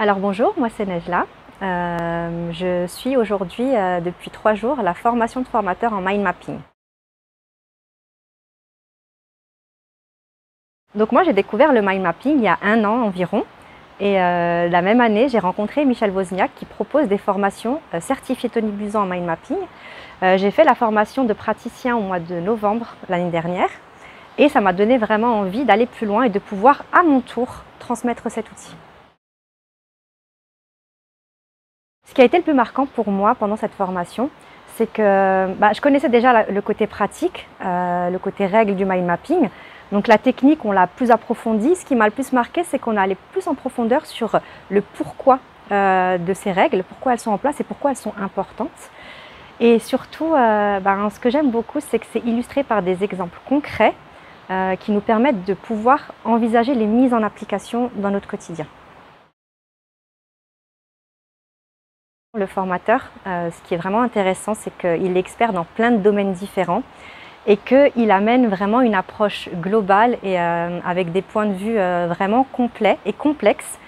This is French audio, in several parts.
Alors bonjour, moi c'est Nejla. Je suis aujourd'hui depuis 3 jours la formation de formateur en mind mapping. Donc moi j'ai découvert le mind mapping il y a 1 an environ et la même année j'ai rencontré Michel Wozniak qui propose des formations certifiées Tony Buzan en mind mapping. J'ai fait la formation de praticien au mois de novembre l'année dernière et ça m'a donné vraiment envie d'aller plus loin et de pouvoir à mon tour transmettre cet outil. Ce qui a été le plus marquant pour moi pendant cette formation, c'est que je connaissais déjà le côté pratique, le côté règle du mind mapping. Donc la technique, on l'a plus approfondie. Ce qui m'a le plus marqué, c'est qu'on est allé plus en profondeur sur le pourquoi de ces règles, pourquoi elles sont en place et pourquoi elles sont importantes. Et surtout, ce que j'aime beaucoup, c'est que c'est illustré par des exemples concrets qui nous permettent de pouvoir envisager les mises en application dans notre quotidien. Le formateur, ce qui est vraiment intéressant, c'est qu'il est expert dans plein de domaines différents et qu'il amène vraiment une approche globale et avec des points de vue vraiment complets et complexes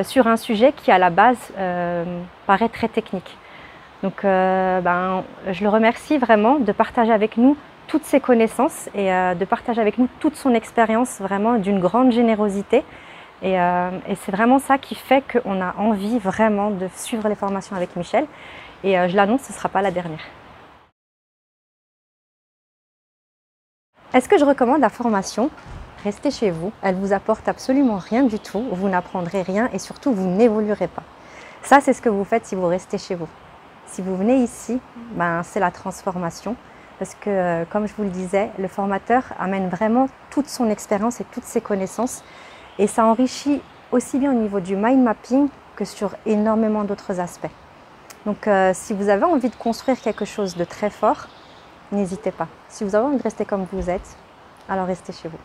sur un sujet qui à la base paraît très technique. Donc je le remercie vraiment de partager avec nous toutes ses connaissances et de partager avec nous toute son expérience vraiment d'une grande générosité. Et c'est vraiment ça qui fait qu'on a envie vraiment de suivre les formations avec Michel. Et je l'annonce, ce ne sera pas la dernière. Est-ce que je recommande la formation? Restez chez vous, elle ne vous apporte absolument rien du tout, vous n'apprendrez rien et surtout vous n'évoluerez pas. Ça, c'est ce que vous faites si vous restez chez vous. Si vous venez ici, c'est la transformation. Parce que, comme je vous le disais, le formateur amène vraiment toute son expérience et toutes ses connaissances. Et ça enrichit aussi bien au niveau du mind mapping que sur énormément d'autres aspects. Donc si vous avez envie de construire quelque chose de très fort, n'hésitez pas. Si vous avez envie de rester comme vous êtes, alors restez chez vous.